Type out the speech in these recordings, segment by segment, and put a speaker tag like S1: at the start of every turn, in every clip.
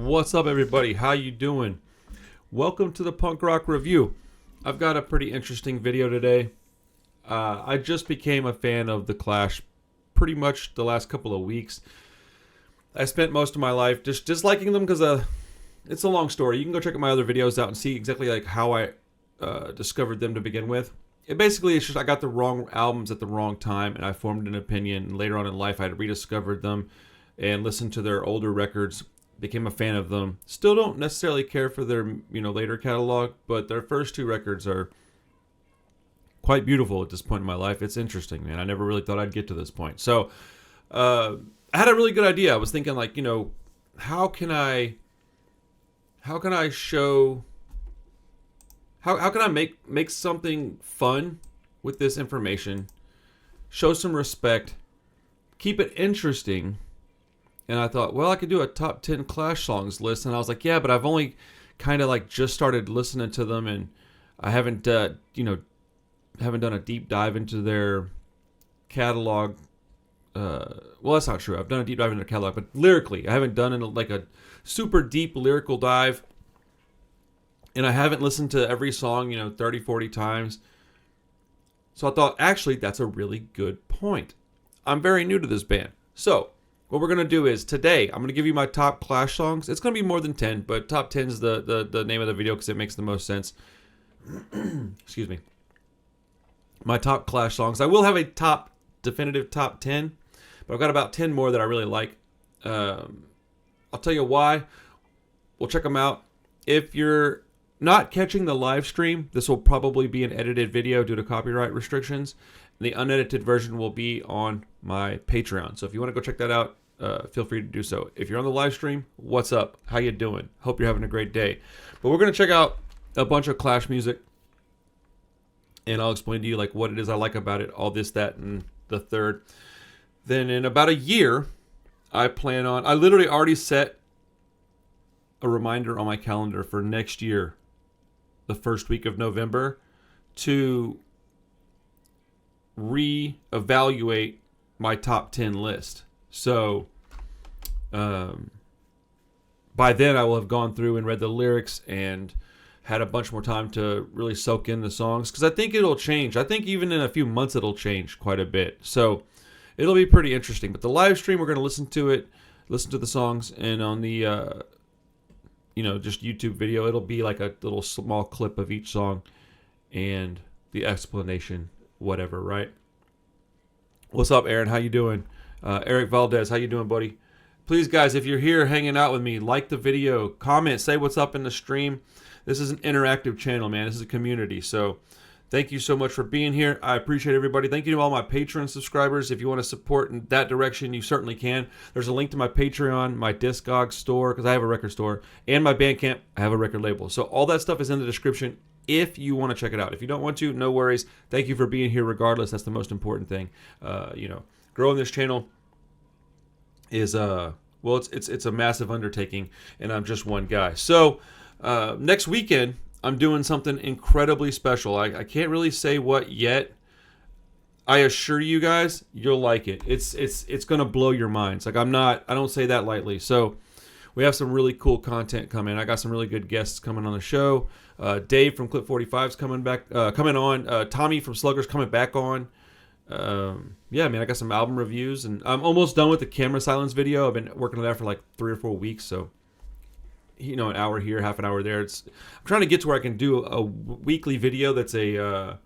S1: What's up, everybody? How you doing? Welcome to the Punk Rock Review. I've got a pretty interesting video today. I just became a fan of The Clash pretty much the last couple of weeks. I spent most of my life just disliking them because it's a long story. You can go check my other videos out and see exactly like how I discovered them to begin with. It's just I got the wrong albums at the wrong time, and I formed an opinion. And later on in life, I had rediscovered them and listened to their older records. Became a fan of them. Still don't necessarily care for their later catalog, but their first two records are quite beautiful at this point in my life. It's interesting, man. I never really thought I'd get to this point. So I had a really good idea. I was thinking like, how can I make something fun with this information, show some respect, keep it interesting. And I thought, well, I could do a top 10 Clash songs list. And I was like, yeah, but I've only kind of like just started listening to them, and I haven't done a deep dive into their catalog. Well, that's not true. I've done a deep dive into their catalog, but lyrically, I haven't done a super deep lyrical dive. And I haven't listened to every song, 30, 40 times. So I thought, actually, that's a really good point. I'm very new to this band. So what we're going to do is today, I'm going to give you my top Clash songs. It's going to be more than 10, but top 10 is the name of the video because it makes the most sense. Excuse me. My top Clash songs. I will have a definitive top 10, but I've got about 10 more that I really like. I'll tell you why. We'll check them out. If you're not catching the live stream, this will probably be an edited video due to copyright restrictions. The unedited version will be on my Patreon. So if you want to go check that out, feel free to do so. If you're on the live stream, what's up? How you doing? Hope you're having a great day. But we're going to check out a bunch of Clash music, and I'll explain to you like what it is I like about it, all this, that, and the third. Then in about a year, I literally already set a reminder on my calendar for next year, the first week of November, to re-evaluate my top 10 list. So by then I will have gone through and read the lyrics and had a bunch more time to really soak in the songs, because I think it'll change. I think even in a few months it'll change quite a bit. So it'll be pretty interesting. But the live stream, we're going to listen to the songs, and on the just YouTube video, it'll be like a little small clip of each song and the explanation, whatever, right? What's up, Aaron? How you doing? Eric Valdez, how you doing, buddy? Please, guys, if you're here hanging out with me, like the video, comment, say what's up in the stream. This is an interactive channel, man. This is a community. So thank you so much for being here. I appreciate everybody. Thank you to all my Patreon subscribers. If you want to support in that direction, you certainly can. There's a link to my Patreon, my Discogs store, because I have a record store, and my Bandcamp. I have a record label. So all that stuff is in the description if you want to check it out. If you don't want to, no worries. Thank you for being here regardless. That's the most important thing. Growing this channel is it's a massive undertaking, and I'm just one guy. So next weekend, I'm doing something incredibly special. I can't really say what yet. I assure you guys, you'll like it. It's gonna blow your minds. I don't say that lightly. So we have some really cool content coming. I got some really good guests coming on the show. Dave from Clip 45 is coming on. Tommy from Slugger's coming back on. I got some album reviews, and I'm almost done with the camera silence video. I've been working on that for like 3 or 4 weeks, so an hour here, half an hour there. I'm trying to get to where I can do a weekly video that's a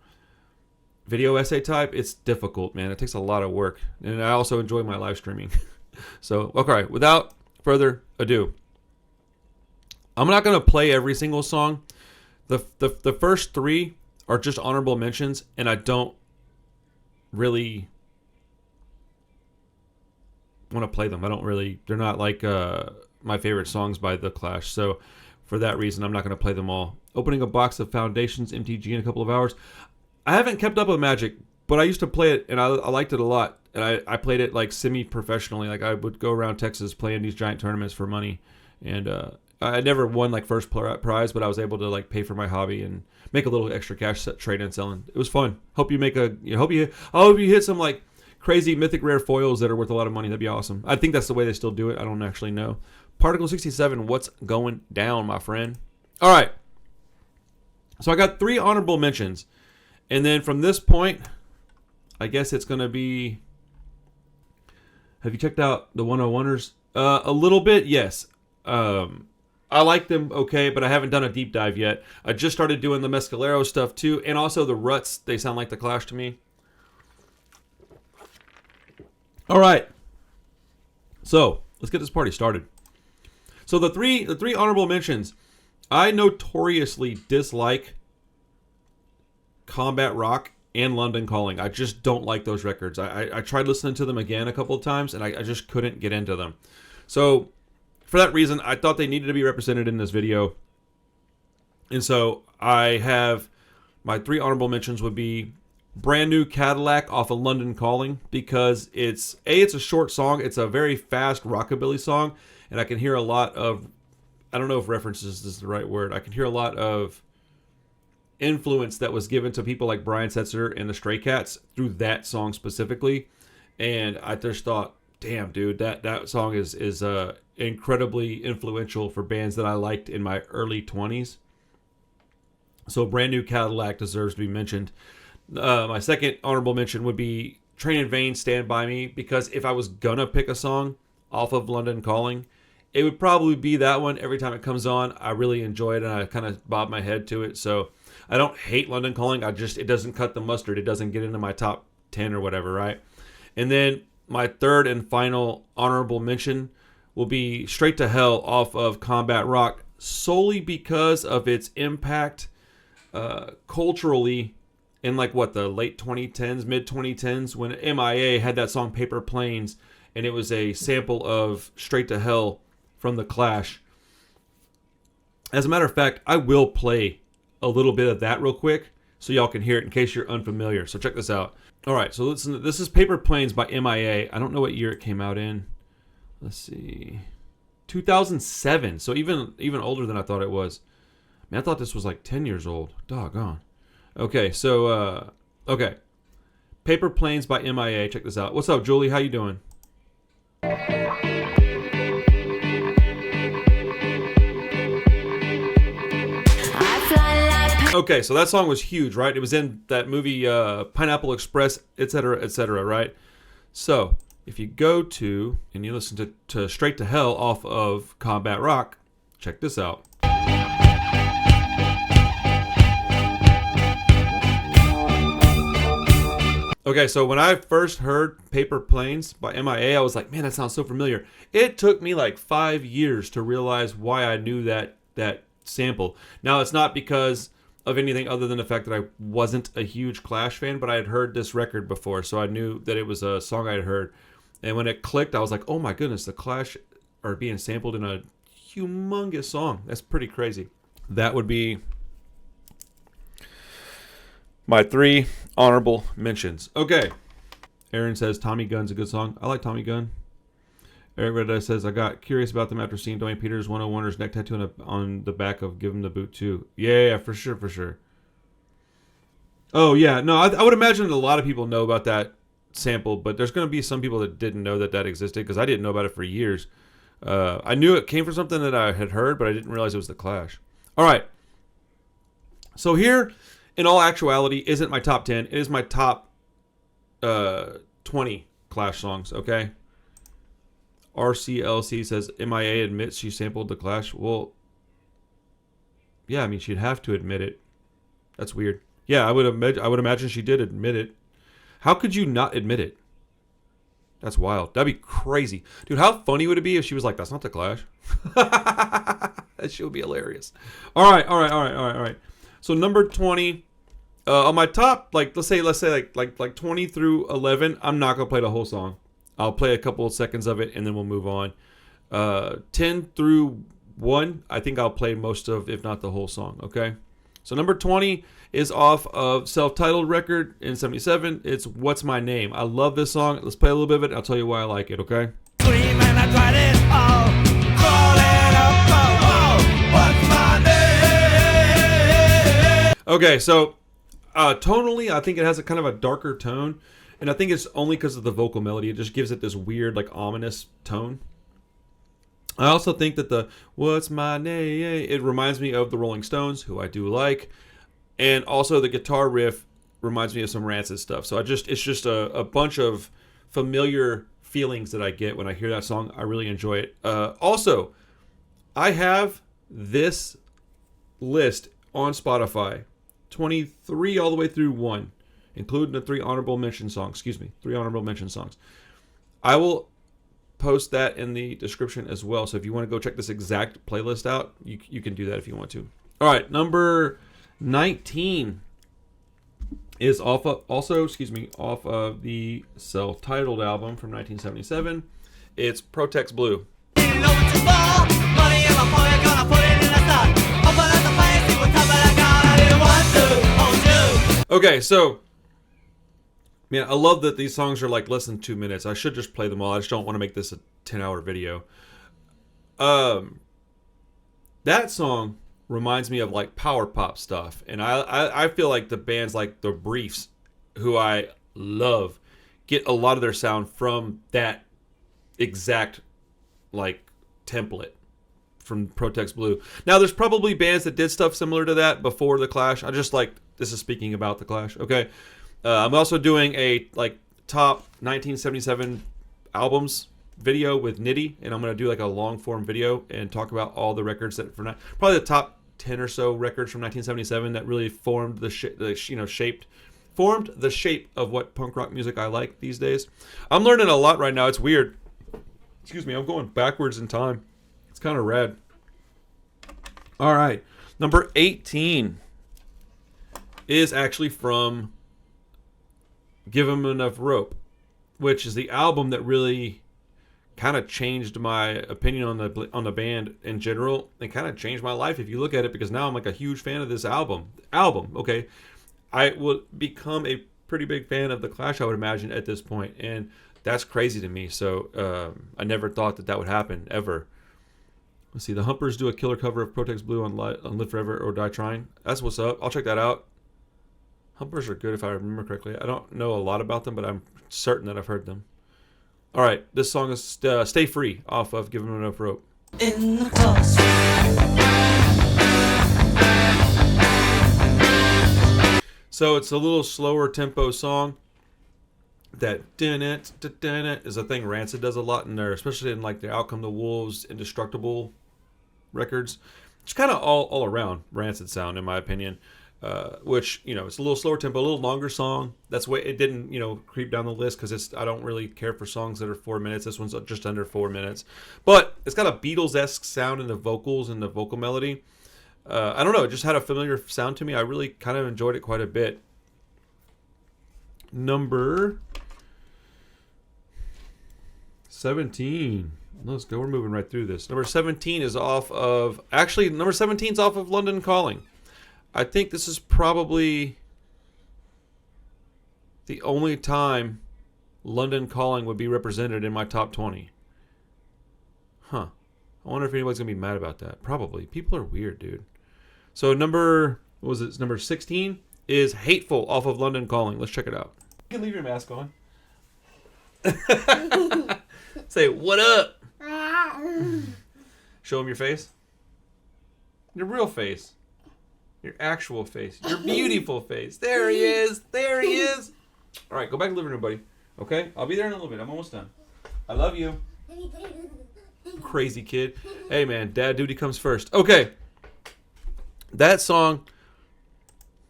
S1: video essay type. It's difficult, man. It takes a lot of work, and I also enjoy my live streaming. So, okay, without further ado, I'm not going to play every single song. The first 3 are just honorable mentions, and I don't really want to play them. They're not like my favorite songs by The Clash. So for that reason, I'm not going to play them all. Opening a box of Foundations MTG in a couple of hours. I haven't kept up with Magic, but I used to play it, and I liked it a lot. And I played it like semi-professionally. Like I would go around Texas playing these giant tournaments for money. And I never won like first prize, but I was able to like pay for my hobby and make a little extra cash trading and selling. It was fun. Hope you hit some like crazy mythic rare foils that are worth a lot of money. That'd be awesome. I think that's the way they still do it. I don't actually know. Particle 67, what's going down, my friend? All right. So I got 3 honorable mentions. And then from this point, I guess it's going to be... Have you checked out the 101ers? A little bit, yes. I like them okay, but I haven't done a deep dive yet. I just started doing the Mescalero stuff too, and also the Ruts. They sound like the Clash to me. All right. So let's get this party started. So the three honorable mentions. I notoriously dislike Combat Rock and London Calling. I just don't like those records. I tried listening to them again a couple of times, and I just couldn't get into them. So for that reason, I thought they needed to be represented in this video. And so I have my 3 honorable mentions would be Brand New Cadillac off of London Calling, because it's a short song. It's a very fast rockabilly song, and I can hear a lot of, I don't know if references is the right word. I can hear a lot of influence that was given to people like Brian Setzer and the Stray Cats through that song specifically. And I just thought, damn, dude, that song is incredibly influential for bands that I liked in my early 20s. So Brand New Cadillac deserves to be mentioned. My second honorable mention would be Train in Vain, Stand By Me, because if I was gonna pick a song off of London Calling, it would probably be that one. Every time it comes on, I really enjoy it, and I kind of bob my head to it. So I don't hate London Calling. It doesn't cut the mustard. It doesn't get into my top 10 or whatever, right? And then my third and final honorable mention will be Straight to Hell off of Combat Rock, solely because of its impact culturally in the late 2010s, mid 2010s, when MIA had that song Paper Planes, and it was a sample of Straight to Hell from The Clash. As a matter of fact, I will play a little bit of that real quick so y'all can hear it in case you're unfamiliar. So check this out. All right, so listen, this is Paper Planes by MIA. I don't know what year it came out in. Let's see. 2007. So even older than I thought it was. Man, I thought this was like 10 years old. Doggone. Okay, so okay. Paper Planes by MIA. Check this out. What's up, Julie? How you doing? Okay, so that song was huge, right? It was in that movie Pineapple Express, etc., right? So if you go to and you listen to Straight to Hell off of Combat Rock, check this out. Okay, so when I first heard Paper Planes by MIA, I was like, man, that sounds so familiar. It took me like 5 years to realize why I knew that sample. Now, it's not because of anything other than the fact that I wasn't a huge Clash fan, but I had heard this record before, so I knew that it was a song I had heard. And when it clicked, I was like, oh my goodness, the Clash are being sampled in a humongous song. That's pretty crazy. That would be my 3 honorable mentions. Okay. Aaron says Tommy Gunn's a good song. I like Tommy Gunn. Eric Red says, I got curious about them after seeing Dwayne Peters' 101ers neck tattoo on the back of Give Him the Boot too. Yeah, for sure. Oh, yeah. No, I would imagine that a lot of people know about that sample, but there's going to be some people that didn't know that existed, because I didn't know about it for years. I knew it came from something that I had heard, but I didn't realize it was The Clash. All right. So here, in all actuality, isn't my top 10. It is my top 20 Clash songs, okay? RCLC says MIA admits she sampled The Clash. Well, yeah, I mean, she'd have to admit it. That's weird. Yeah, I would imagine she did admit it. How could you not admit it? That's wild. That'd be crazy. Dude, how funny would it be if she was like, that's not The Clash? That shit would be hilarious. All right. So number 20, on my top, let's say like 20 through 11, I'm not going to play the whole song. I'll play a couple of seconds of it, and then we'll move on. 10 through 1, I think I'll play most of, if not the whole song, okay? So number 20 is off of self-titled record in 77. It's What's My Name. I love this song. Let's play a little bit of it, and I'll tell you why I like it, okay? Okay, so tonally, I think it has a kind of a darker tone. And I think it's only because of the vocal melody. It just gives it this weird, ominous tone. I also think that the "What's My Name" it reminds me of the Rolling Stones, who I do like, and also the guitar riff reminds me of some Rancid stuff. So it's just a bunch of familiar feelings that I get when I hear that song. I really enjoy it. Also, I have this list on Spotify, 23 all the way through 1, including the 3 honorable mention songs. Excuse me, 3 honorable mention songs. I will post that in the description as well. So if you want to go check this exact playlist out, you can do that if you want to. All right, number 19 is off of the self-titled album from 1977. It's Protex Blue. Okay, so man, I love that these songs are like less than 2 minutes. I should just play them all. I just don't want to make this a 10-hour video. That song reminds me of like power pop stuff, and I feel like the bands like the Briefs, who I love, get a lot of their sound from that exact like template from Protex Blue. Now there's probably bands that did stuff similar to that before the Clash. This is speaking about the Clash. Okay, I'm also doing a like top 1977 albums video with Nitty, and I'm gonna do like a long form video and talk about all the records that probably the top 10 or so records from 1977 that really formed formed the shape of what punk rock music I like these days. I'm learning a lot right now. It's weird. Excuse me, I'm going backwards in time. It's kind of rad. All right, number 18 is actually from Give 'Em Enough Rope, which is the album that really kind of changed my opinion on the band in general, and kind of changed my life if you look at it, because now I'm like a huge fan of this album. Okay, I will become a pretty big fan of the Clash, I would imagine, at this point, and that's crazy to me. So I never thought that would happen ever. Let's see, the Humpers do a killer cover of Protex Blue on Live Forever or Die Trying. That's what's up. I'll check that out. Humpers are good if I remember correctly. I don't know a lot about them, but I'm certain that I've heard them. All right, this song is Stay Free off of Give 'Em Enough Rope. In the so it's a little slower tempo song. That is a thing Rancid does a lot in there, especially in like the Out Come the Wolves, Indestructible records. It's kind of all around Rancid sound, in my opinion. Which, it's a little slower tempo, a little longer song. That's why it didn't, creep down the list, because I don't really care for songs that are 4 minutes. This one's just under 4 minutes. But it's got a Beatles-esque sound in the vocals and the vocal melody. I don't know, it just had a familiar sound to me. I really kind of enjoyed it quite a bit. Number 17. Let's go, we're moving right through this. Number 17 is off of London Calling. I think this is probably the only time London Calling would be represented in my top 20. Huh. I wonder if anybody's going to be mad about that. Probably. People are weird, dude. So number 16 is Hateful off of London Calling. Let's check it out. You can leave your mask on. Say, what up? Show them your face. Your real face. Your actual face. Your beautiful face. There he is. There he is. All right, go back to the living room, buddy. Okay? I'll be there in a little bit. I'm almost done. I love you. Crazy kid. Hey, man. Dad duty comes first. Okay. That song.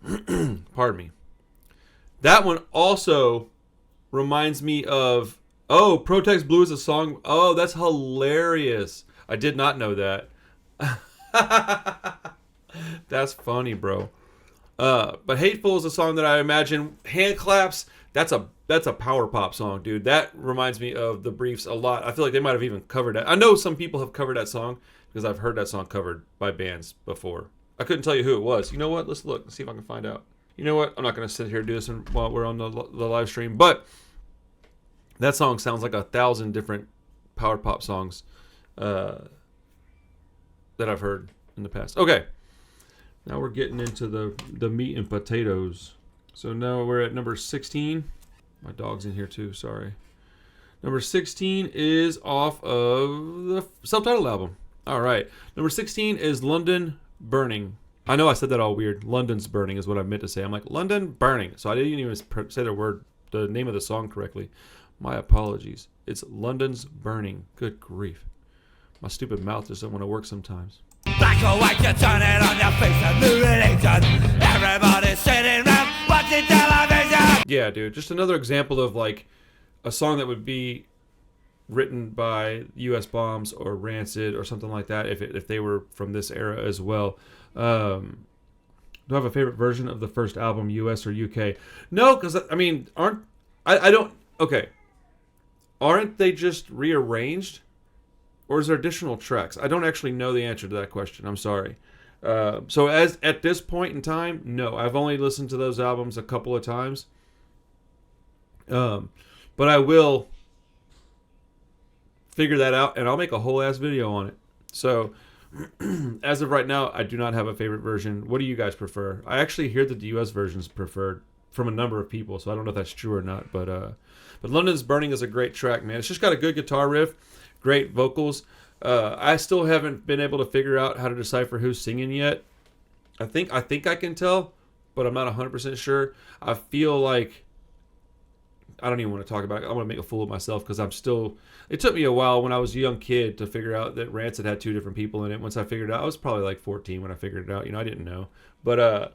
S1: Pardon me. That one also reminds me of... Oh, Protex Blue is a song... Oh, that's hilarious. I did not know that. That's funny, bro. But Hateful is a song that I imagine hand claps. That's a power pop song, dude. That reminds me of the Briefs a lot. I feel like they might have even covered it. I know some people have covered that song because I've heard that song covered by bands before. I couldn't tell you who it was. You know what? Let's look. Let's see if I can find out. You know what? I'm not going to sit here and do this while we're on the live stream. But that song sounds like 1,000 different power pop songs that I've heard in the past. Okay. Now we're getting into the meat and potatoes. So now we're at number 16. My dog's in here too, sorry. Number 16 is off of the self-titled album. All right. Number 16 is London Burning. I know I said that all weird. London's Burning is what I meant to say. I'm like, London Burning. So I didn't even say the name of the song correctly. My apologies. It's London's Burning. Good grief. My stupid mouth just doesn't want to work sometimes.
S2: Black or white, you turn it on your face, a new religion. Everybody's sitting around watching television.
S1: Yeah, dude. Just another example of like a song that would be written by U.S. Bombs or Rancid or something like that if they were from this era as well. Do I have a favorite version of the first album, U.S. or U.K.? No, because I mean, aren't they just rearranged, or is there additional tracks? I don't actually know the answer to that question. I'm sorry. So as at this point in time, no, I've only listened to those albums a couple of times. But I will figure that out, and I'll make a whole ass video on it. So as of right now, I do not have a favorite version. What do you guys prefer? I actually hear that the U.S. version is preferred from a number of people, so I don't know if that's true or not. But London's Burning is a great track, man. It's just got a good guitar riff, great vocals. I still haven't been able to figure out how to decipher who's singing yet. I think I can tell, but I'm not 100% sure. I feel like I don't even want to talk about it. I want to make a fool of myself because it took me a while when I was a young kid to figure out that Rancid had two different people in it. Once I figured it out, I was probably like 14 when I figured it out. I didn't know. But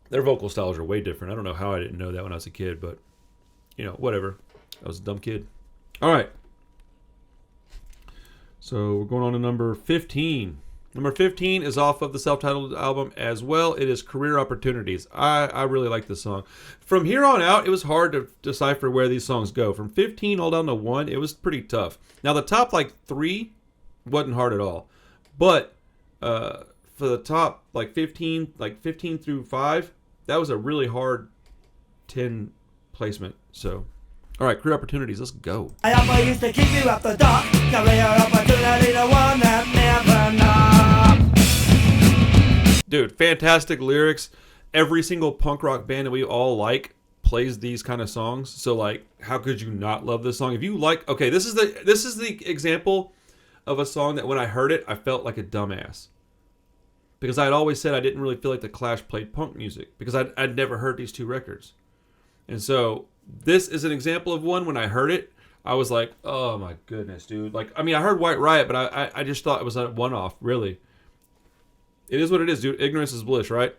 S1: their vocal styles are way different. I don't know how I didn't know that when I was a kid, but whatever. I was a dumb kid. All right. So we're going on to number 15. Number 15 is off of the self-titled album as well. It is Career Opportunities. I really like this song. From here on out, it was hard to decipher where these songs go. From 15 all down to 1, it was pretty tough. Now, the top, 3 wasn't hard at all. But for the top, 15 through 5, that was a really hard 10 placement. So, all right, Career Opportunities. Let's go.
S2: I always used to keep you at the dark. Career opportunity, the one that never knocks.
S1: Dude, fantastic lyrics. Every single punk rock band that we all like plays these kind of songs. So how could you not love this song? If you this is the example of a song that when I heard it, I felt like a dumbass. Because I had always said I didn't really feel like the Clash played punk music because I'd never heard these two records. And so this is an example of one when I heard it, I was like, oh my goodness, dude. I heard White Riot, but I just thought it was a one-off, really. It is what it is, dude. Ignorance is bliss, right?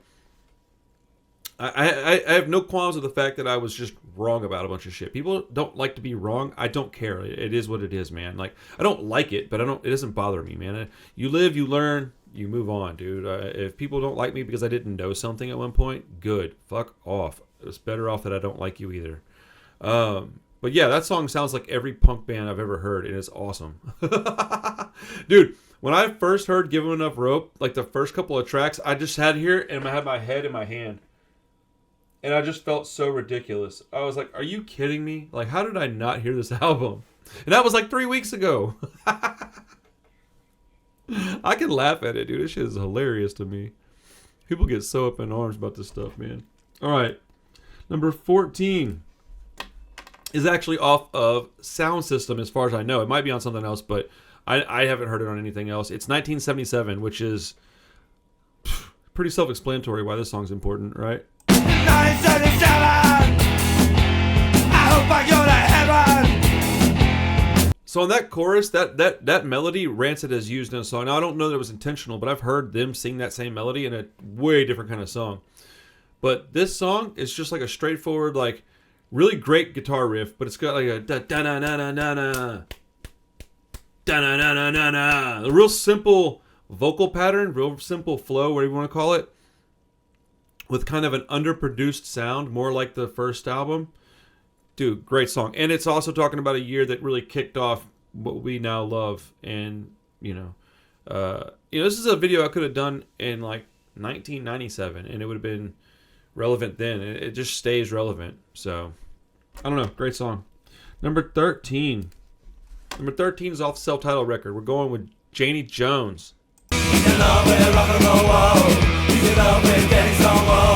S1: I have no qualms with the fact that I was just wrong about a bunch of shit. People don't like to be wrong. I don't care. It is what it is, man. I don't like it, but it doesn't bother me, man. You live, you learn, you move on, dude. If people don't like me because I didn't know something at one point, good. Fuck off. It's better off that I don't like you either. But yeah, that song sounds like every punk band I've ever heard, and it's awesome. Dude, when I first heard Give 'Em Enough Rope, the first couple of tracks, I just had here, and I had my head in my hand. And I just felt so ridiculous. I was like, are you kidding me? How did I not hear this album? And that was 3 weeks ago. I can laugh at it, dude. This shit is hilarious to me. People get so up in arms about this stuff, man. All right. Number 14 is actually off of Sound System as far as I know. It might be on something else, but I haven't heard it on anything else. It's 1977, which is pretty self-explanatory why this song's important, right?
S2: 1977, I hope I go to heaven.
S1: So on that chorus, that melody, Rancid has used in a song. Now, I don't know that it was intentional, but I've heard them sing that same melody in a way different kind of song. But this song is just a straightforward, really great guitar riff, but it's got a da-na-na-na-na-na, da-na-na-na-na-na. A real simple vocal pattern, real simple flow, whatever you want to call it, with kind of an underproduced sound, more like the first album. Dude, great song. And it's also talking about a year that really kicked off what we now love. And, this is a video I could have done in 1997, and it would have been relevant then. It just stays relevant. So, I don't know. Great song. Number 13. Number 13 is off the self-titled record. We're going with Janie Jones.
S2: He's in love with rock and roll, whoa. He's in love with getting so low.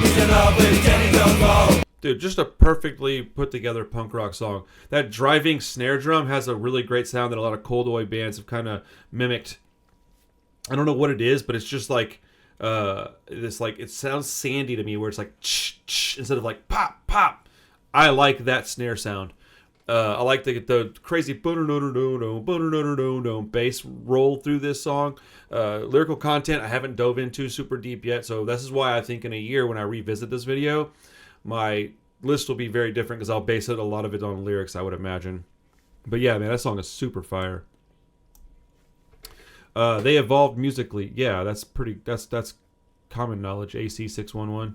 S2: He's in love with Janie Jones, whoa.
S1: Dude, just a perfectly put together punk rock song. That driving snare drum has a really great sound that a lot of cold oi bands have kind of mimicked. I don't know what it is, but it's just like this, like, it sounds sandy to me, where it's like instead of like pop pop. I like that snare sound. I like the crazy bass roll through this song. Lyrical content I haven't dove into super deep yet, so this is why I think in a year when I revisit this video, my list will be very different, because I'll base a lot of it on lyrics, I would imagine. But yeah, man, that song is super fire. They evolved musically. Yeah, that's common knowledge. AC611.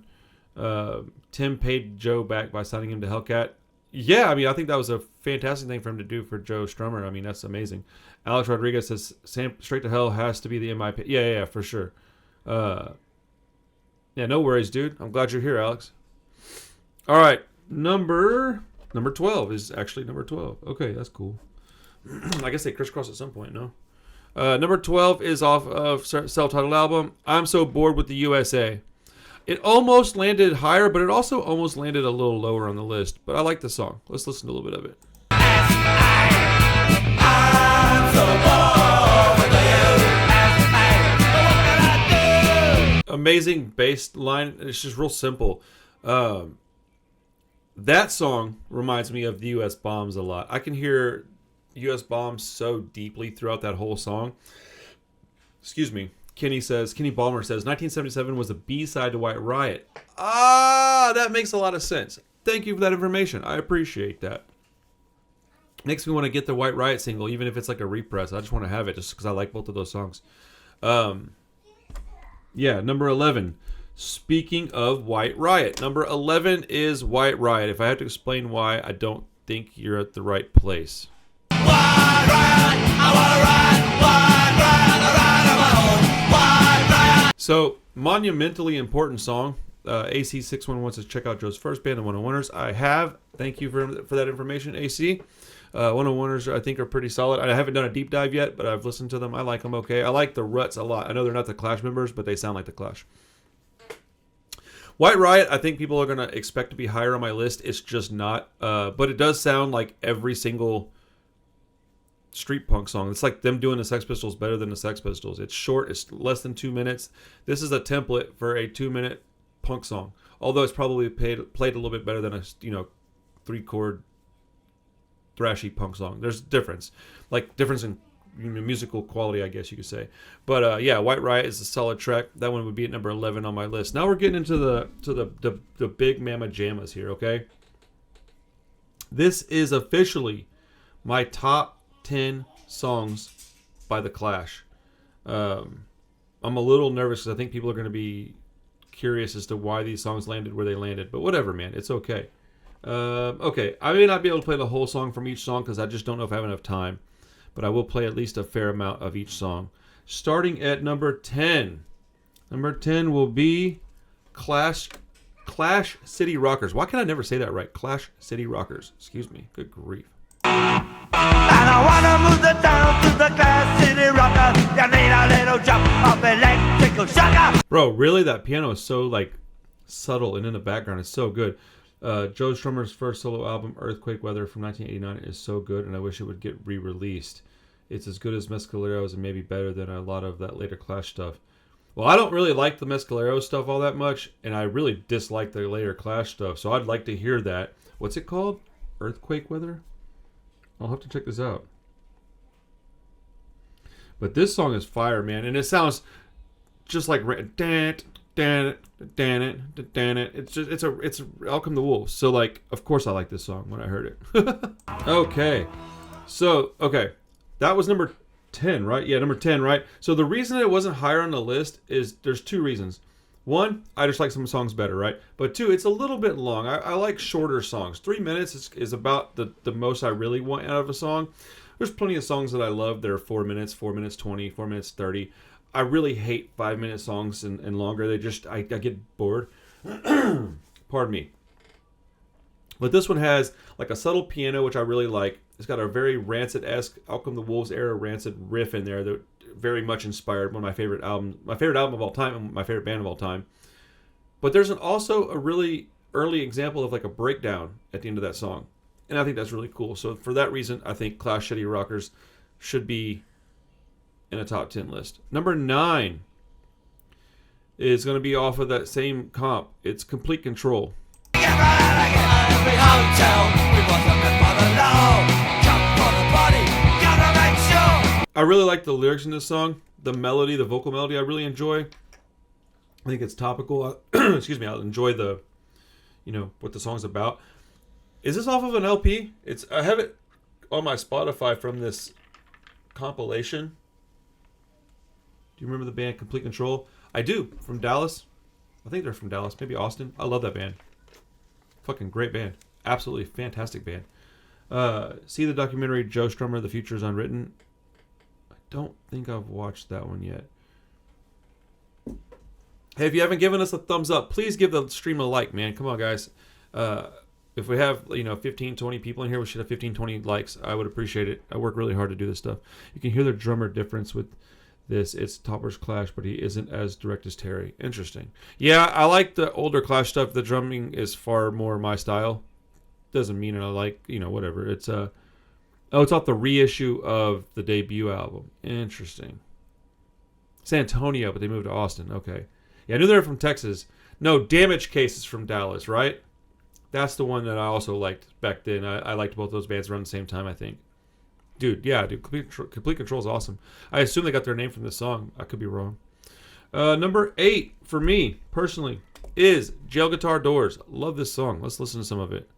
S1: Tim paid Joe back by signing him to Hellcat. Yeah, I mean, I think that was a fantastic thing for him to do for Joe Strummer. I mean, that's amazing. Alex Rodriguez says, Straight to Hell has to be the MIP. Yeah, for sure. Yeah, no worries, dude. I'm glad you're here, Alex. All right, number 12 is actually number 12. Okay, that's cool. I guess they crisscross at some point, no? Number 12 is off of self-titled album, I'm So Bored with the USA. It almost landed higher, but it also almost landed a little lower on the list. But I like the song. Let's listen to a little bit of it.
S2: I'm so bored with you.
S1: Amazing bass line. It's just real simple. That song reminds me of the U.S. Bombs a lot. I can hear U.S. Bombs so deeply throughout that whole song. Excuse me. Kenny Balmer says, 1977 was a B-side to White Riot. That makes a lot of sense. Thank you for that information. I appreciate that. Makes me want to get the White Riot single, even if it's like a repress. I just want to have it just because I like both of those songs. Yeah, number 11. Speaking of White Riot. Number 11 is White Riot. If I had to explain why, I don't think you're at the right place.
S2: White Riot, I wanna ride, White Riot, I ride on my own. White Riot.
S1: So, monumentally important song. AC611 says, check out Joe's first band, the 101ers. I have. Thank you for that information, AC. 101ers, I think, are pretty solid. I haven't done a deep dive yet, but I've listened to them. I like them okay. I like the Ruts a lot. I know they're not the Clash members, but they sound like the Clash. White Riot, I think people are going to expect to be higher on my list. It's just not. But it does sound like every single street punk song. It's like them doing the Sex Pistols better than the Sex Pistols. It's short. It's less than 2 minutes. This is a template for a 2-minute punk song. Although it's probably played a little bit better than a 3-chord thrashy punk song. There's difference, like difference in musical quality, I guess you could say. But yeah, White Riot is a solid track. That one would be at number 11 on my list. Now we're getting into the big mama jammas here. Okay, this is officially my top 10 songs by the Clash. I'm a little nervous because I think people are going to be curious as to why these songs landed where they landed. But whatever, man, it's okay. Okay, I may not be able to play the whole song from each song because I just don't know if I have enough time. But I will play at least a fair amount of each song. Starting at number 10. Number 10 will be Clash City Rockers. Why can I never say that right? Clash City Rockers. Excuse me. Good grief.
S2: And I wanna move the town to the Clash City Rocker. You need a little jump of electrical shocker.
S1: Bro, really? That piano is so like subtle and in the background. It's so good. Joe Strummer's first solo album, Earthquake Weather from 1989, is so good, and I wish it would get re-released. It's as good as Mescaleros and maybe better than a lot of that later Clash stuff. Well, I don't really like the Mescaleros stuff all that much, and I really dislike the later Clash stuff, so I'd like to hear that. What's it called? Earthquake Weather? I'll have to check this out. But this song is fire, man, and it sounds just like it's Welcome the Wolves. So like, of course I like this song when I heard it. Okay, that was number 10, right? Yeah, number 10, right? So the reason it wasn't higher on the list is there's two reasons. One, I just like some songs better, right? But two, it's a little bit long. I like shorter songs. 3 minutes is about the most I really want out of a song. There's plenty of songs that I love that are 4 minutes, 4 minutes 20, 4 minutes 30. I really hate 5-minute songs and longer. I get bored. Pardon me. But this one has like a subtle piano, which I really like. It's got a very Rancid-esque, Welcome the Wolves era Rancid riff in there that very much inspired one of my favorite album of all time, and my favorite band of all time. But there's also a really early example of like a breakdown at the end of that song. And I think that's really cool. So for that reason, I think Clash Shitty Rockers should be in a top 10 list. Number 9 is going to be off of that same comp. It's Complete Control. I really like the lyrics in this song. The melody, the vocal melody, I really enjoy. I think it's topical. Excuse me. I enjoy the, what the song's about. Is this off of an LP? I have it on my Spotify from this compilation. Do you remember the band Complete Control? I do. From Dallas. I think they're from Dallas. Maybe Austin. I love that band. Fucking great band. Absolutely fantastic band. See the documentary Joe Strummer, The Future is Unwritten? I don't think I've watched that one yet. Hey, if you haven't given us a thumbs up, please give the stream a like, man. Come on, guys. If we have, 15, 20 people in here, we should have 15, 20 likes. I would appreciate it. I work really hard to do this stuff. You can hear the drummer difference with this. It's Topper's Clash, but he isn't as direct as Terry. Interesting. Yeah, I like the older Clash stuff. The drumming is far more my style. Doesn't mean I like, whatever. It's it's off the reissue of the debut album. Interesting. San Antonio, but they moved to Austin. Okay. Yeah, I knew they were from Texas. No, Damage Case is from Dallas, right? That's the one that I also liked back then. I liked both those bands around the same time, I think. Dude, Complete Control is awesome. I assume they got their name from this song. I could be wrong. Number 8, for me, personally, is Jail Guitar Doors. Love this song. Let's listen to some of it.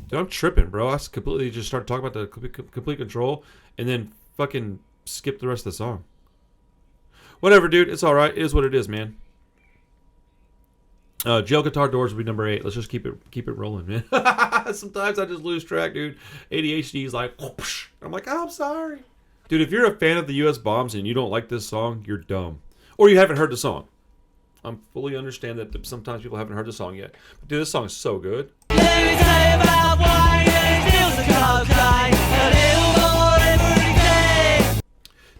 S1: Dude, I'm tripping, bro. I completely just started talking about the Complete Control and then fucking skip the rest of the song. Whatever, dude. It's all right. It is what it is, man. Jail Guitar Doors will be number 8. Let's just keep it rolling, man. Sometimes I just lose track, dude. ADHD is like, whoosh. I'm like, oh, I'm sorry. Dude, if you're a fan of the U.S. Bombs and you don't like this song, you're dumb. Or you haven't heard the song. I fully understand that sometimes people haven't heard the song yet. But dude, this song is so good.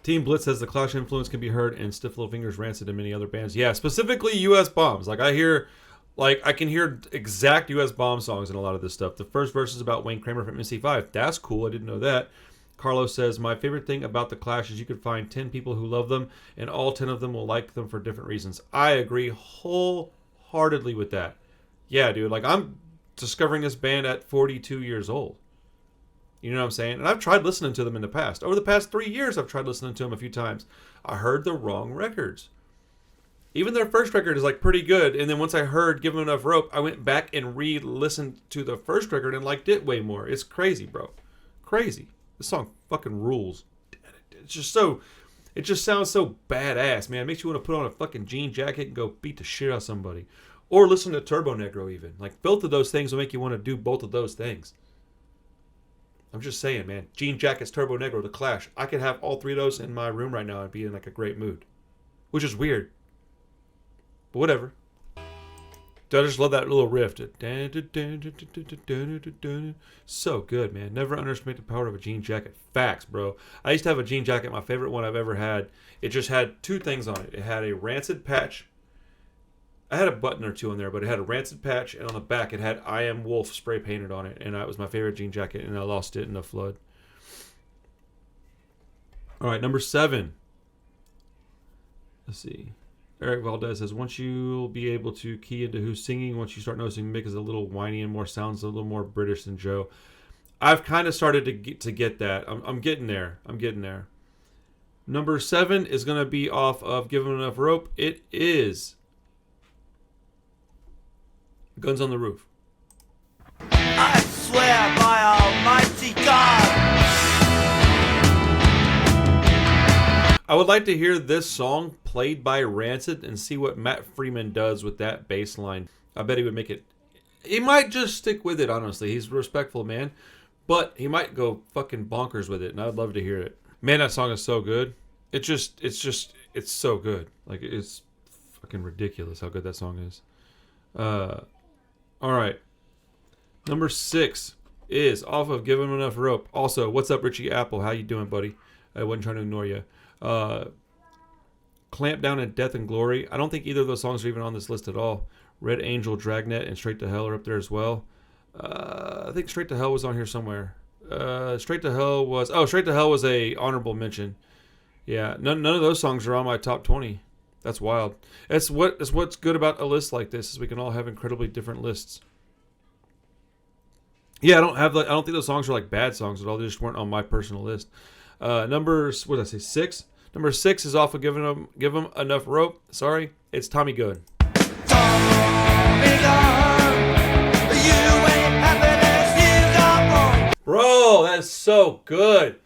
S1: Team Blitz says the Clash influence can be heard in Stiff Little Fingers, Rancid, and many other bands. Yeah, specifically U.S. Bombs. I can hear exact U.S. Bomb songs in a lot of this stuff. The first verse is about Wayne Kramer from MC5. That's cool. I didn't know that. Carlos says, my favorite thing about the Clash is you could find 10 people who love them, and all 10 of them will like them for different reasons. I agree wholeheartedly with that. Yeah, dude. I'm discovering this band at 42 years old. You know what I'm saying? And I've tried listening to them in the past. Over the past 3 years, I've tried listening to them a few times. I heard the wrong records. Even their first record is pretty good. And then once I heard Give 'Em Enough Rope, I went back and re-listened to the first record and liked it way more. It's crazy, bro. Crazy. This song fucking rules. It just sounds so badass, man. It makes you want to put on a fucking jean jacket and go beat the shit out of somebody. Or listen to Turbo Negro even. Both of those things will make you want to do both of those things. I'm just saying, man. Jean Jackets, Turbo Negro, The Clash. I could have all 3 of those in my room right now and be in a great mood. Which is weird. But whatever. I just love that little riff. So good, man. Never underestimate the power of a jean jacket. Facts, bro. I used to have a jean jacket, my favorite one I've ever had. It just had 2 things on it. It had a Rancid patch. I had a button or 2 on there, but it had a Rancid patch, and on the back it had I Am Wolf spray painted on it, and it was my favorite jean jacket, and I lost it in a flood. All right, number 7. Let's see. Eric Valdez says, once you'll be able to key into who's singing, once you start noticing Mick is a little whiny and more sounds a little more British than Joe. I've kind of started to get that. I'm getting there. Number 7 is going to be off of Give 'Em Enough Rope. It is Guns on the Roof.
S2: I swear by Almighty God.
S1: I would like to hear this song played by Rancid and see what Matt Freeman does with that bass line. I bet he would make it. He might just stick with it, honestly. He's a respectful man. But he might go fucking bonkers with it, and I'd love to hear it. Man, that song is so good. It's so good. It's fucking ridiculous how good that song is. All right. Number 6 is off of Give 'Em Enough Rope. Also, what's up, Richie Apple? How you doing, buddy? I wasn't trying to ignore you. Clamp Down and Death and Glory. I don't think either of those songs are even on this list at all. Red Angel, Dragnet, and Straight to Hell are up there as well. I think Straight to Hell was on here somewhere. Straight to Hell was a honorable mention. Yeah, none of those songs are on my top 20. That's wild. That's what's good about a list like this, is we can all have incredibly different lists. Yeah, I don't think those songs are like bad songs at all. They just weren't on my personal list. Numbers, what did I say? 6. Number 6 is off of Give 'Em Enough Rope. Sorry, it's Tommy Gunn. Bro, that is so good.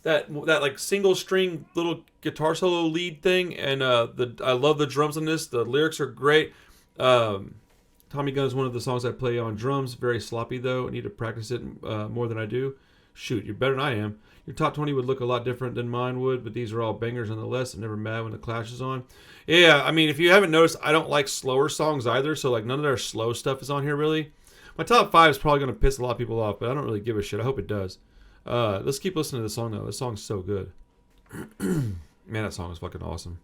S1: That like single string little guitar solo lead thing, and I love the drums on this. The lyrics are great. Tommy Gunn is one of the songs I play on drums. Very sloppy though. I need to practice it more than I do. Shoot, you're better than I am. Your top 20 would look a lot different than mine would, but these are all bangers nonetheless. I'm never mad when the Clash is on. Yeah, I mean, if you haven't noticed, I don't like slower songs either, so like none of their slow stuff is on here really. My top 5 is probably going to piss a lot of people off, but I don't really give a shit. I hope it does. Let's keep listening to this song though. This song's so good. Man, that song is fucking awesome.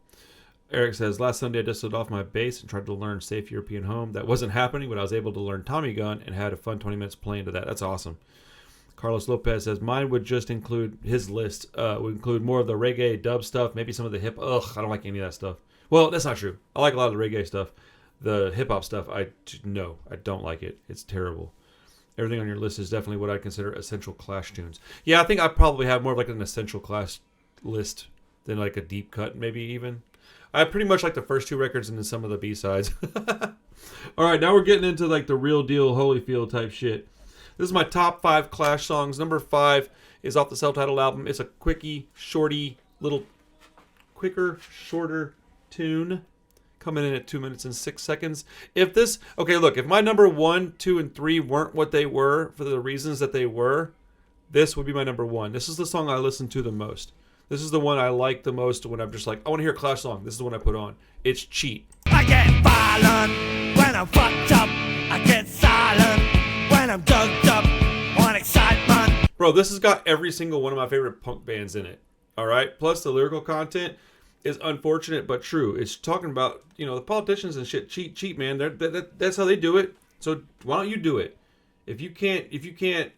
S1: Eric says, last Sunday I dusted off my bass and tried to learn Safe European Home. That wasn't happening, but I was able to learn Tommy Gunn and had a fun 20 minutes playing to that. That's awesome. Carlos Lopez says, mine would just include, his list would include more of the reggae dub stuff, maybe some of the hip. Ugh, I don't like any of that stuff. Well, that's not true. I like a lot of the reggae stuff. The hip hop stuff, I don't like it. It's terrible. Everything on your list is definitely what I consider essential Clash tunes. Yeah, I think I probably have more of like an essential Clash list than like a deep cut, maybe even. I pretty much like the first 2 records and then some of the B-sides. All right, now we're getting into like the real deal Holyfield type shit. This is my top 5 Clash songs. Number 5 is off the self-titled album. It's a quickie, shorty, little quicker, shorter tune. Coming in at 2 minutes and 6 seconds. If my number 1, 2, and 3 weren't what they were for the reasons that they were, this would be my number 1. This is the song I listen to the most. This is the one I like the most when I'm just like, I want to hear a Clash song. This is the one I put on. It's Cheat.
S2: I get violent when I'm fucked up. I get silent when I'm drugged up on excitement.
S1: Bro, this has got every single one of my favorite punk bands in it. All right? Plus the lyrical content is unfortunate but true. It's talking about, the politicians and shit cheat, man. That's how they do it. So why don't you do it? If you can't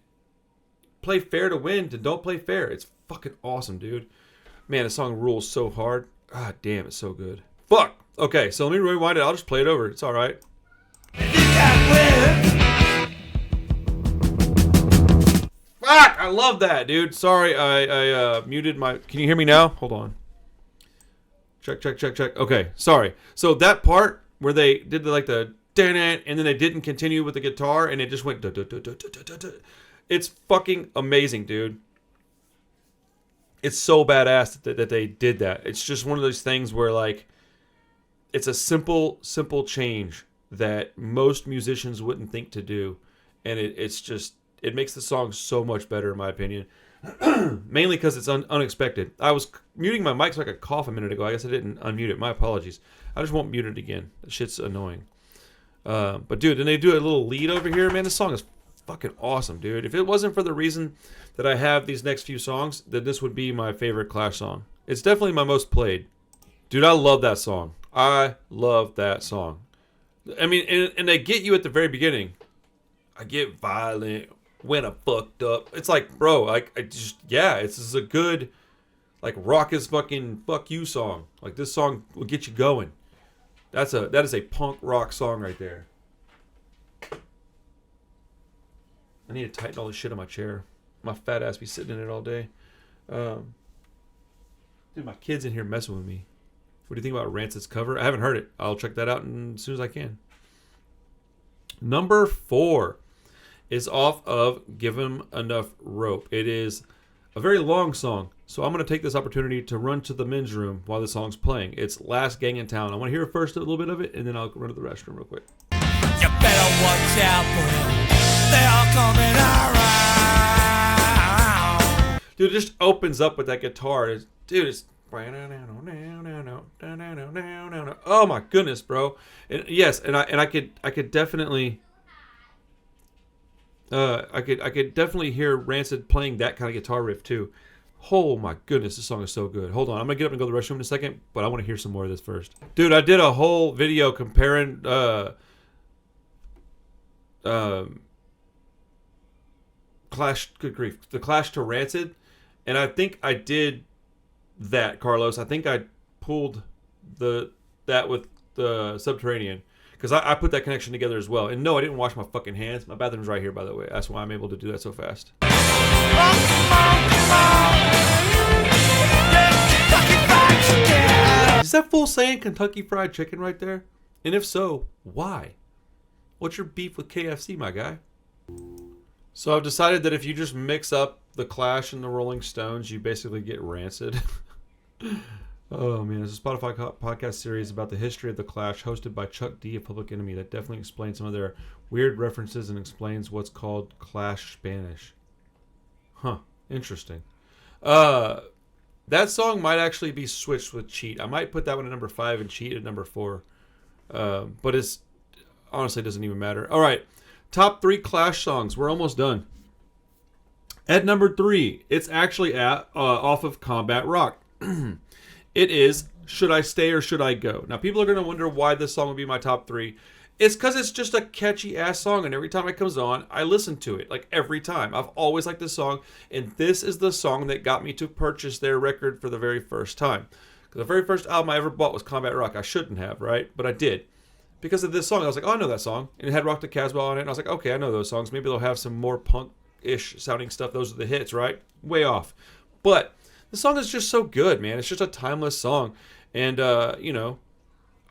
S1: play fair to win, then don't play fair. It's fucking awesome, dude. Man, the song rules so hard. God damn, it's so good. Fuck. Okay, so let me rewind it. I'll just play it over. It's all right. Fuck! I love that, dude. Sorry, I muted my... Can you hear me now? Hold on. Check. Okay, sorry. So that part where they did the and then they didn't continue with the guitar and it just went... It's fucking amazing, dude. It's so badass that they did that. It's just one of those things where like it's a simple change that most musicians wouldn't think to do, and it makes the song so much better in my opinion. Mainly because it's unexpected. I was muting my mic so I could cough a minute ago. I guess I didn't unmute it. My apologies. I just won't mute it again. That shit's annoying. But dude, then they do a little lead over here. Man, this song is fucking awesome, dude. If it wasn't for the reason that I have these next few songs, then this would be my favorite Clash song. It's definitely my most played. Dude, I love that song. I love that song. I mean, and they get you at the very beginning. I get violent when I'm fucked up. It's like, bro, this is a good, like, raucous fucking fuck you song. Like, this song will get you going. That is a punk rock song right there. I need to tighten all this shit on my chair. My fat ass be sitting in it all day. Dude, my kid's in here messing with me. What do you think about Rancid's cover? I haven't heard it. I'll check that out as soon as I can. Number 4 is off of Give 'Em Enough Rope. It is a very long song, so I'm going to take this opportunity to run to the men's room while the song's playing. It's Last Gang in Town. I want to hear first a little bit of it, and then I'll run to the restroom real quick.
S2: You better watch out for them. They are coming around.
S1: Dude, it just opens up with that guitar. It's oh my goodness, bro. And yes, and I could definitely I could definitely hear Rancid playing that kind of guitar riff too. Oh my goodness, this song is so good. Hold on, I'm gonna get up and go to the restroom in a second, but I want to hear some more of this first. Dude, I did a whole video comparing Clash, good grief, the Clash to Rancid, and I think I did that, Carlos. I think I pulled that with the Subterranean, because I put that connection together as well. And no, I didn't wash my fucking hands. My bathroom's right here, by the way. That's why I'm able to do that so fast. Is that full saying Kentucky Fried Chicken right there? And if so, why? What's your beef with KFC, my guy? So I've decided that if you just mix up the Clash and the Rolling Stones, you basically get Rancid. Oh man, it's a Spotify podcast series about the history of the Clash, hosted by Chuck D of Public Enemy, that definitely explains some of their weird references and explains what's called Clash Spanish. Huh, interesting. That song might actually be switched with Cheat. I might put that one at number 5 and Cheat at number 4. But it's honestly doesn't even matter. All right, top 3 Clash songs. We're almost done. At number 3, it's actually off of Combat Rock. It is Should I Stay or Should I Go? Now, people are going to wonder why this song would be my top 3. It's because it's just a catchy ass song, and every time it comes on, I listen to it. Like, every time. I've always liked this song, and this is the song that got me to purchase their record for the very first time. Because the very first album I ever bought was Combat Rock. I shouldn't have, right? But I did. Because of this song, I was like, oh, I know that song. And it had Rock the Casbah on it, and I was like, okay, I know those songs. Maybe they'll have some more punk-ish sounding stuff. Those are the hits, right? Way off. But the song is just so good, man. It's just a timeless song. And, you know,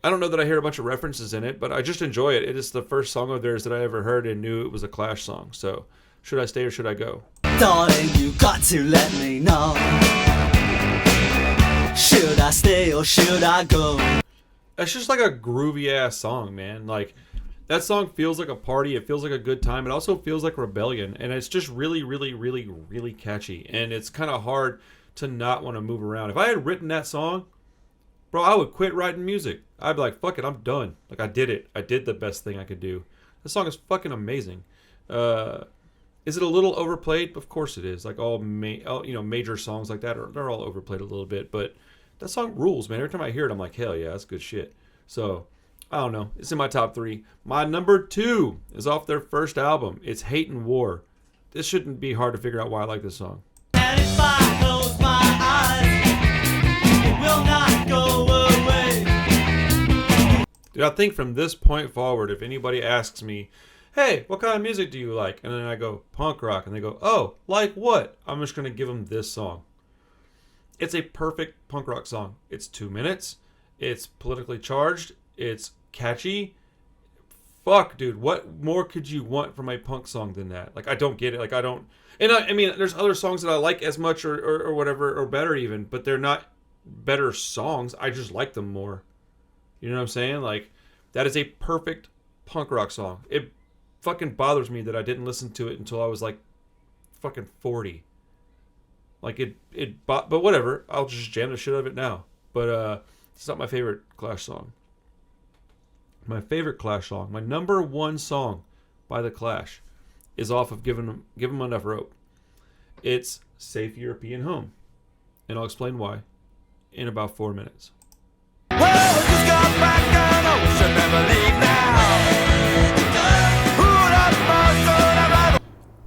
S1: I don't know that I hear a bunch of references in it, but I just enjoy it. It is the first song of theirs that I ever heard and knew it was a Clash song. So, should I stay or should I go?
S3: Darling, you got to let me know. Should I stay or should I go?
S1: It's just like a groovy ass song, man. Like, that song feels like a party. It feels like a good time. It also feels like rebellion. And it's just really, really, really, really catchy. And it's kind of hard to not want to move around. If I had written that song, bro, I would quit writing music. I'd be like, fuck it, I'm done. Like, I did it. I did the best thing I could do. The song is fucking amazing. Is it a little overplayed? Of course it is. Like all major songs like that, they're all overplayed a little bit. But that song rules, man. Every time I hear it, I'm like, hell yeah, that's good shit. So, I don't know. It's in my top 3. My number 2 is off their first album. It's Hate and War. This shouldn't be hard to figure out why I like this song.
S3: And if I close my eyes, it will not go away.
S1: Dude, I think from this point forward, if anybody asks me, hey, what kind of music do you like? And then I go, punk rock. And they go, oh, like what? I'm just going to give them this song. It's a perfect punk rock song. It's 2 minutes. It's politically charged. It's catchy. Fuck, dude. What more could you want from a punk song than that? Like, I don't get it. Like, I don't... And I mean, there's other songs that I like as much or whatever, or better even, but they're not better songs. I just like them more. You know what I'm saying? Like, that is a perfect punk rock song. It fucking bothers me that I didn't listen to it until I was like fucking 40. Like but whatever. I'll just jam the shit out of it now. But it's not my favorite Clash song. My favorite Clash song, my number 1 song by the Clash, is off of Give 'Em Enough Rope. It's Safe European Home. And I'll explain why in about 4 minutes.
S2: Well, just got back and I wish I'd never leave now.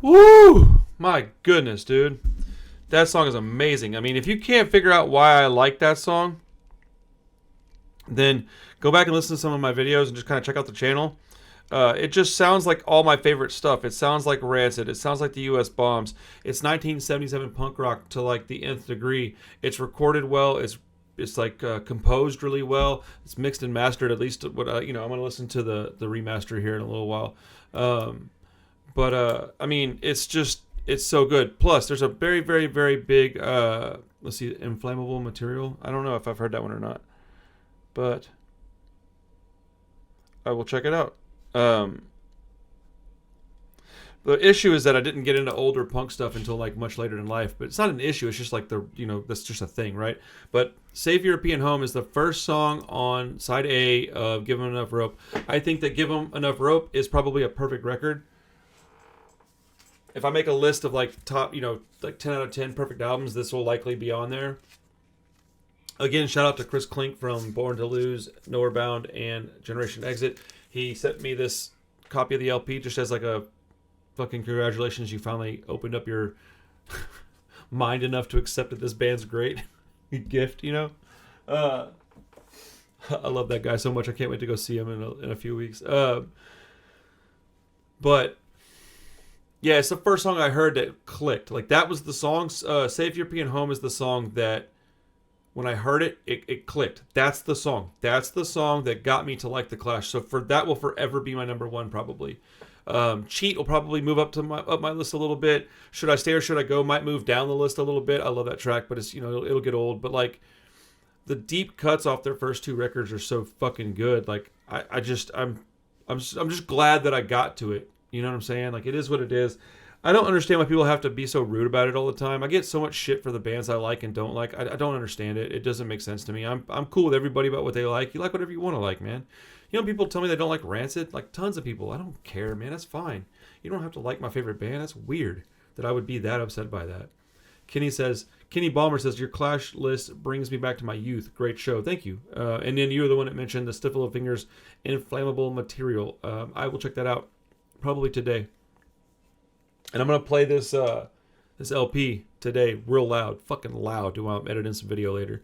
S1: Woo! My goodness, dude. That song is amazing. I mean, if you can't figure out why I like that song, then go back and listen to some of my videos and just kind of check out the channel. It just sounds like all my favorite stuff. It sounds like Rancid. It sounds like the U.S. Bombs. It's 1977 punk rock to like the nth degree. It's recorded well. It's like composed really well. It's mixed and mastered. At least what I'm going to listen to the remaster here in a little while. But I mean, it's so good. Plus, there's a very, very, very big let's see, inflammable material. I don't know if I've heard that one or not, but I will check it out. The issue is that I didn't get into older punk stuff until like much later in life, but it's not an issue. It's just like that's just a thing, right? But Safe European Home is the first song on side A of Give 'Em Enough Rope. I think that Give 'Em Enough Rope is probably a perfect record. if I make a list of like top, like 10 out of 10 perfect albums, this will likely be on there. Again, shout out to Chris Klink from Born to Lose, Nowhere Bound, and Generation Exit. He sent me this copy of the LP just as like a fucking congratulations, you finally opened up your mind enough to accept that this band's great gift, I love that guy so much. I can't wait to go see him in a few weeks. But yeah, it's the first song I heard that clicked. Like that was the song. Save European Home is the song that when I heard it, it clicked. That's the song. That's the song that got me to like the Clash. So that will forever be my number one probably. Cheat will probably move up my list a little bit. Should I Stay or Should I Go might move down the list a little bit. I love that track, but it's it'll get old. But like the deep cuts off their first two records are so fucking good. Like I'm just glad that I got to it. You know what I'm saying? Like it is what it is. I don't understand why people have to be so rude about it all the time. I get so much shit for the bands I like and don't like. I don't understand it. It doesn't make sense to me. I'm cool with everybody about what they like. You like whatever you want to like, man. People tell me they don't like Rancid. Like tons of people. I don't care, man. That's fine. You don't have to like my favorite band. That's weird that I would be that upset by that. Kenny Balmer says, your Clash list brings me back to my youth. Great show. Thank you. And then you were the one that mentioned the Stiff Little Fingers Inflammable Material. I will check that out probably today. And I'm going to play this LP today real loud. Fucking loud while I'm editing some video later.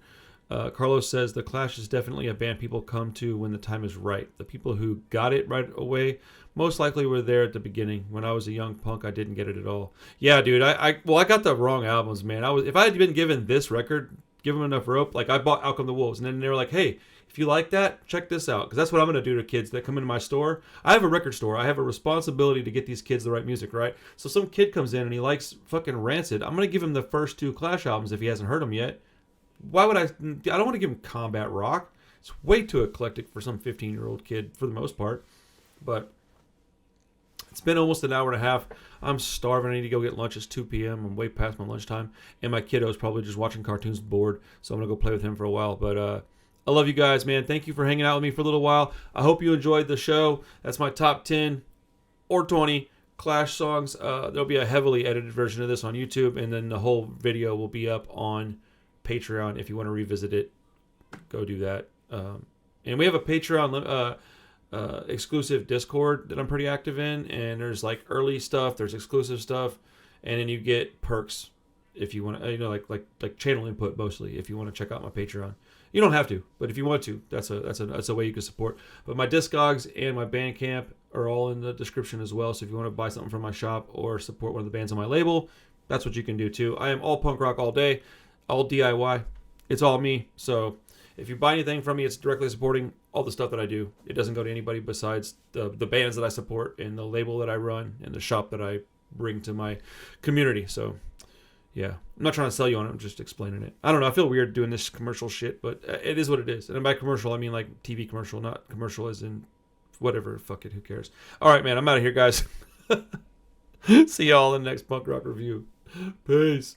S1: Carlos says, the Clash is definitely a band people come to when the time is right. The people who got it right away most likely were there at the beginning. When I was a young punk, I didn't get it at all. Yeah, dude. I got the wrong albums, man. If I had been given this record, give them enough rope, like I bought Out Come the Wolves, and then they were like, hey, if you like that, check this out. Because that's what I'm going to do to kids that come into my store. I have a record store. I have a responsibility to get these kids the right music, right? So some kid comes in and he likes fucking Rancid. I'm going to give him the first two Clash albums if he hasn't heard them yet. Why would I don't want to give him combat rock. It's way too eclectic for some 15-year-old kid for the most part. But it's been almost an hour and a half. I'm starving. I need to go get lunch. It's 2 p.m. I'm way past my lunchtime. And my kiddo's probably just watching cartoons bored. So I'm going to go play with him for a while. But I love you guys, man. Thank you for hanging out with me for a little while. I hope you enjoyed the show. That's my top 10 or 20 Clash songs. There'll be a heavily edited version of this on YouTube. And then the whole video will be up on Patreon. If you want to revisit it, go do that. And we have a Patreon exclusive Discord that I'm pretty active in, and there's like early stuff, there's exclusive stuff, and then you get perks if you want to, like channel input mostly. If you want to check out my Patreon, you don't have to, but if you want to, that's a way you can support. But my Discogs and my Bandcamp are all in the description as well. So if you want to buy something from my shop or support one of the bands on my label, that's what you can do too. I am all punk rock all day, all DIY. It's all me. So if you buy anything from me, it's directly supporting all the stuff that I do. It doesn't go to anybody besides the bands that I support and the label that I run and the shop that I bring to my community. So, yeah. I'm not trying to sell you on it. I'm just explaining it. I don't know. I feel weird doing this commercial shit, but it is what it is. And by commercial, I mean like TV commercial, not commercial as in whatever. Fuck it. Who cares? All right, man. I'm out of here, guys. See y'all in the next punk rock review. Peace.